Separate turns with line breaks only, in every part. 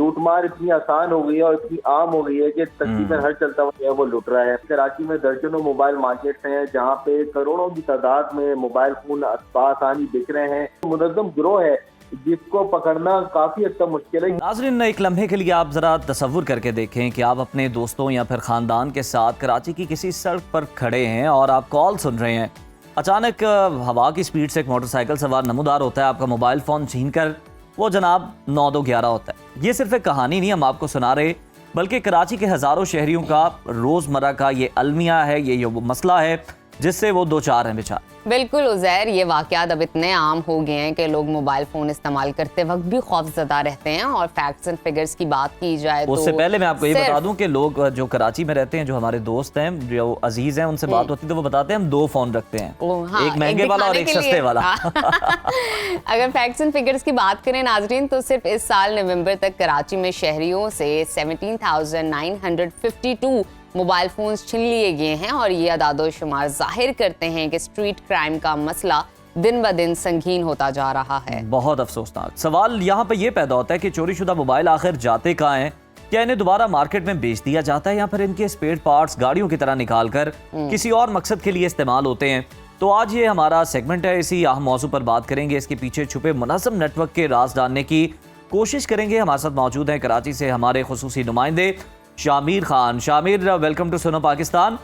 लूटमार इतनी आसान हो गई है और इतनी आम हो गई है कि तकरीबन हर चलता हुआ जो है वो लूट रहा है। कराची में दर्जनों मोबाइल मार्केट्स हैं जहाँ पे करोड़ों की तादाद में मोबाइल फोन आसानी बिक रहे हैं। मुनज़्ज़म गिरोह है जिसको पकड़ना काफी हद तक मुश्किल है।
नाज़रीन, एक लम्हे के लिए आप जरा तसव्वुर करके देखें कि आप अपने दोस्तों या फिर खानदान के साथ कराची की किसी सड़क पर खड़े हैं और आप कॉल सुन रहे हैं। अचानक हवा की स्पीड से एक मोटरसाइकिल सवार नमूदार होता है, आपका मोबाइल फ़ोन छीन कर वो जनाब 9211 होता है। ये सिर्फ एक कहानी नहीं हम आपको सुना रहे, बल्कि कराची के हज़ारों शहरियों का रोज़मर्रा का ये अलमिया है, ये वो मसला है जिससे वो दो चार हैं बेचारे।
बिल्कुल उज़ैर, ये वाक़यात अब इतने आम हो गए हैं कि लोग मोबाइल फ़ोन इस्तेमाल करते वक्त भी खौफज़दा रहते हैं। और फैक्ट्स एंड फिगर्स की बात की जाए तो
उससे पहले मैं आपको ये बता दूं कि लोग जो कराची में रहते हैं, जो हमारे दोस्त हैं, जो अजीज हैं, उनसे बात होती है तो वो बताते हैं हम 2 फ़ोन रखते हैं,
हाँ,
एक महंगे वाला और एक सस्ते वाला।
अगर फैक्ट्स एंड फिगर्स की बात करें नाजरीन, तो सिर्फ इस साल नवंबर तक कराची में शहरियों से 17,952 मोबाइल फोन्स छीन लिए गए हैं। और ये अदादो शुमार जाहिर करते हैं कि स्ट्रीट क्राइम का मसला दिन ब दिन संगीन होता जा रहा है।
बहुत अफसोसनाक सवाल यहाँ पे ये पैदा होता है कि चोरीशुदा मोबाइल आखिर जाते कहाँ हैं? क्या इन्हें दोबारा मार्केट में बेच दिया जाता है या फिर इनके स्पेयर पार्ट्स गाड़ियों की तरह निकाल कर किसी और मकसद के लिए इस्तेमाल होते हैं? तो आज ये हमारा सेगमेंट है, इसी अहम मौजू पर बात करेंगे। इसके पीछे छुपे मुनज़्ज़म नेटवर्क के राज जानने की कोशिश करेंगे। हमारे साथ मौजूद हैं कराची से हमारे खुसूसी नुमाइंदे शामिर खान। शामिर, वेलकम टू सुनो पाकिस्तान।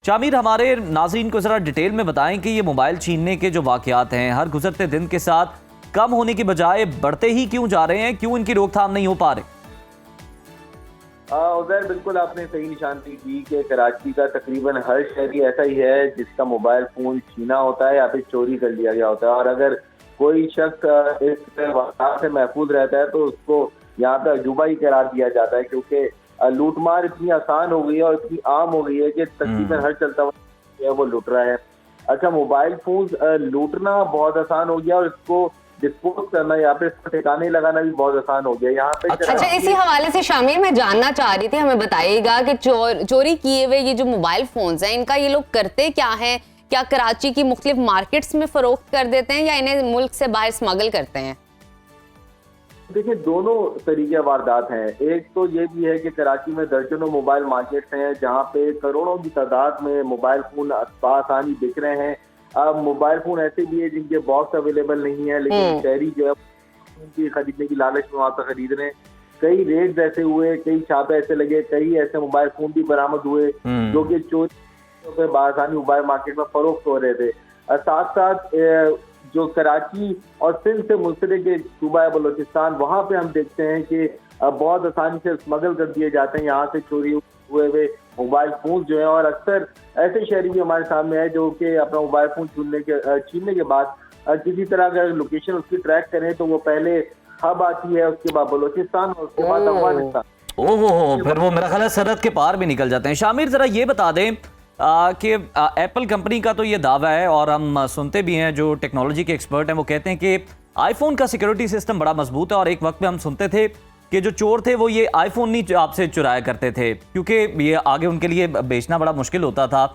शामिर, हमारे नाज़रीन को ज़रा डिटेल में बताएं कि ये मोबाइल छीनने के जो वाक़यात हैं हर गुजरते दिन के साथ कम होने की बजाय बढ़ते ही क्यों जा रहे हैं? क्यों इनकी रोकथाम नहीं हो पा रही?
उज़ैर, बिल्कुल आपने सही निशानदेही की कि कराची का तकरीबन हर शहरी ऐसा ही है जिसका मोबाइल फ़ोन छीना होता है या फिर चोरी कर लिया गया होता है। और अगर कोई शख्स इस वाक़यात से महफूज रहता है तो उसको यहाँ पे अजूबा ही करार दिया जाता है, क्योंकि लूटमार इतनी आसान हो गई है और इतनी आम हो गई है कि तकरीबन हर चलता हुआ जो है वो लूट रहा है। अच्छा, मोबाइल फोन लूटना बहुत आसान हो गया और इसको डिस्पोज करना या फिर इसको ठिकाने लगाना भी बहुत आसान हो गया यहाँ पे।
अच्छा, इसी हवाले से शामिर मैं जानना चाह रही थी, हमें बताइएगा कि चोरी किए हुए ये जो मोबाइल फोन्स हैं इनका ये लोग करते क्या है? क्या कराची की मुख्तलिफ मार्केट्स में फरोख्त कर देते हैं या इन्हें मुल्क से बाहर स्मगल करते हैं?
देखिए, दोनों तरीके वारदात हैं। एक तो ये भी है कि कराची में दर्जनों मोबाइल मार्केट्स हैं जहाँ पे करोड़ों की तादाद में मोबाइल फोन आसानी बिक रहे हैं। अब मोबाइल फोन ऐसे भी है जिनके बॉक्स अवेलेबल नहीं है, लेकिन शहरी जो है उनकी खरीदने की लालच में वहाँ पर खरीद रहे हैं। कई रेड्स ऐसे हुए, कई छापे ऐसे लगे, कई ऐसे मोबाइल फोन भी बरामद हुए जो कि चोरी बासानी मोबाइल मार्केट में फरोख्त हो रहे थे। साथ साथ जो कराची और सिंध से मुंसलिक सूबा बलोचिस्तान, वहाँ पे हम देखते हैं कि बहुत आसानी से स्मगल कर दिए जाते हैं यहाँ से चोरी हुए हुए मोबाइल फोन जो है। और अक्सर ऐसे शहरी भी हमारे सामने है जो कि अपना मोबाइल फोन छीनने के बाद किसी तरह अगर लोकेशन उसकी ट्रैक करें तो वो पहले हब आती है, उसके बाद बलोचिस्तान और उसके बाद अफगानिस्तान।
ओहो, फिर वो मेरा ख्याल है सरहद के पार भी निकल जाते हैं। शामिर, जरा ये बता दें कि एप्पल कंपनी का तो ये दावा है और हम सुनते भी हैं, जो टेक्नोलॉजी के एक्सपर्ट हैं वो कहते हैं कि आईफोन का सिक्योरिटी सिस्टम बड़ा मजबूत है। और एक वक्त में हम सुनते थे कि जो चोर थे वो ये आईफोन नहीं आपसे चुराया करते थे क्योंकि ये आगे उनके लिए बेचना बड़ा मुश्किल होता था।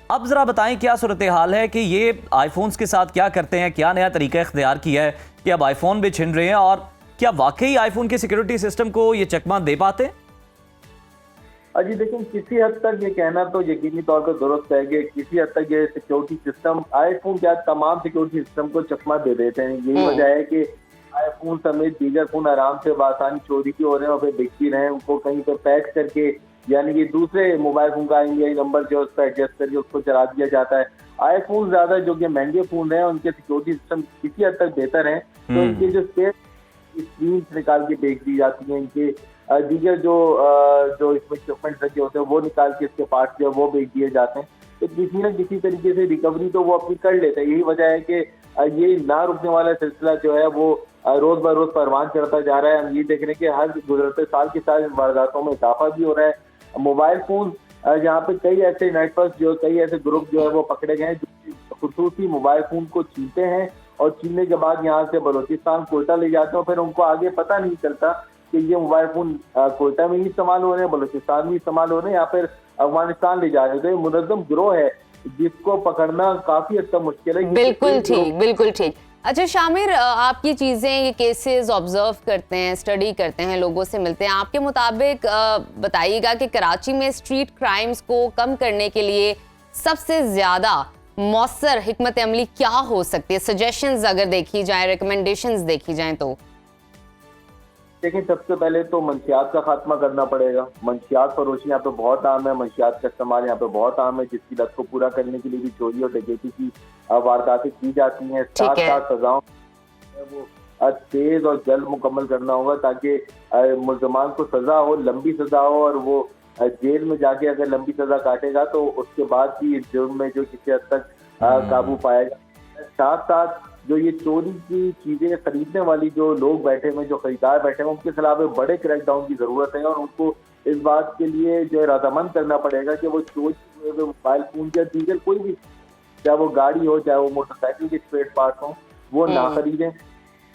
अब जरा बताएं क्या सूरत हाल है कि ये आईफोन्स के साथ क्या करते हैं, क्या नया तरीका इख्तियार किया है कि अब आईफोन भी छिन रहे हैं? और क्या वाकई आईफोन के सिक्योरिटी सिस्टम को ये चकमा दे पाते हैं?
जी देखिए, किसी हद तक ये कहना तो यकीनी तौर पर दुरुस्त है कि किसी हद तक ये सिक्योरिटी सिस्टम आईफोन के तमाम सिक्योरिटी सिस्टम को चकमा दे देते हैं। यही वजह है कि आईफोन समेत दीगर फोन आराम से बासानी चोरी भी हो रहे हैं और फिर बिकती रहे। उनको कहीं पर पैच करके, यानी कि दूसरे मोबाइल फोन का इंडिया नंबर जो उस पर एडजस्ट करके उसको चला दिया जाता है। आईफोन ज्यादा जो कि महंगे फोन है उनके सिक्योरिटी सिस्टम किसी हद तक बेहतर है, तो इनके जो स्क्रीन निकाल के बेच दी जाती है, इनके दीगर जो इसमें इक्विपमेंट रखे होते हैं वो निकाल के इसके पार्ट्स जो है वो बेच दिए जाते हैं। तो किसी न किसी तरीके से रिकवरी तो वो अपनी कर लेते हैं। यही वजह है कि ये ना रुकने वाला सिलसिला जो है वो रोज ब रोज परवान चढ़ता जा रहा है। हम ये देख रहे हैं कि हर गुजरते साल के साथ इन वारदातों में इजाफा भी हो रहा है। मोबाइल फोन जहाँ पे कई ऐसे नेटवर्क जो कई ऐसे ग्रुप जो है वो पकड़े गए हैं जो खुसूसी मोबाइल फोन को छीनते हैं और छीनने के बाद यहाँ से बलोचिस्तान, कोयटा ले जाते हैं। फिर उनको आगे पता नहीं चलता कि ये मोबाइल फोन कोयटा में ही इस्तेमाल हो रहे हैं, बलोचिस्तान में इस्तेमाल हो रहे हैं या फिर अफगानिस्तान ले जा रहे हैं। तो ये मुनज़्ज़म गिरोह है जिसको पकड़ना काफी हद तक मुश्किल है।
बिल्कुल ठीक, बिल्कुल ठीक। अच्छा शामिर, आप ये चीज़ें, ये केसेस ऑब्जर्व करते हैं, स्टडी करते हैं, लोगों से मिलते हैं, आपके मुताबिक बताइएगा कि कराची में स्ट्रीट क्राइम्स को कम करने के लिए सबसे ज़्यादा मौसर हिकमत अमली क्या हो सकती है? सजेशंस अगर देखी जाए, रिकमेंडेशंस देखी जाएं तो
देखिए, सबसे पहले तो मंशियात का खात्मा करना पड़ेगा। मंशियात फरोशी यहाँ पे बहुत आम है, मंशियात का इस्तेमाल यहाँ पे बहुत आम है, जिसकी लत को पूरा करने के लिए भी चोरी और डकैती की वारदातें की जाती हैं। साथ साथ सजाओं वो तेज और जल्द मुकम्मल करना होगा ताकि मुल्ज़मान को सजा हो, लंबी सजा हो, और वो जेल में जाके अगर लंबी सजा काटेगा तो उसके बाद भी इस जुर्म में जो किसी हद तक काबू पाएगा। साथ साथ जो ये चोरी की चीजें खरीदने वाली जो लोग बैठे हुए, जो खरीदार बैठे हुए, उनके खिलाफ एक बड़े क्रैकडाउन की जरूरत है और उनको इस बात के लिए जो है रजामंद करना पड़ेगा कि वो चोरी हुए मोबाइल फोन या दीगर कोई भी, चाहे वो गाड़ी हो, चाहे वो मोटरसाइकिल के स्पेयर पार्ट हो, वो ना खरीदें।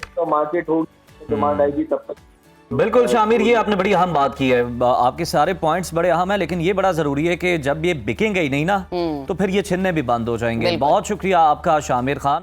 तो मार्केट होगी, डिमांड आएगी, तब तक।
बिल्कुल शामिर, ये आपने बड़ी अहम बात की है। आपके सारे पॉइंट्स बड़े अहम हैं, लेकिन ये बड़ा जरूरी है कि जब ये बिकेंगे ही नहीं ना तो फिर ये छिनने भी बंद हो जाएंगे। बहुत शुक्रिया आपका शामिर खान।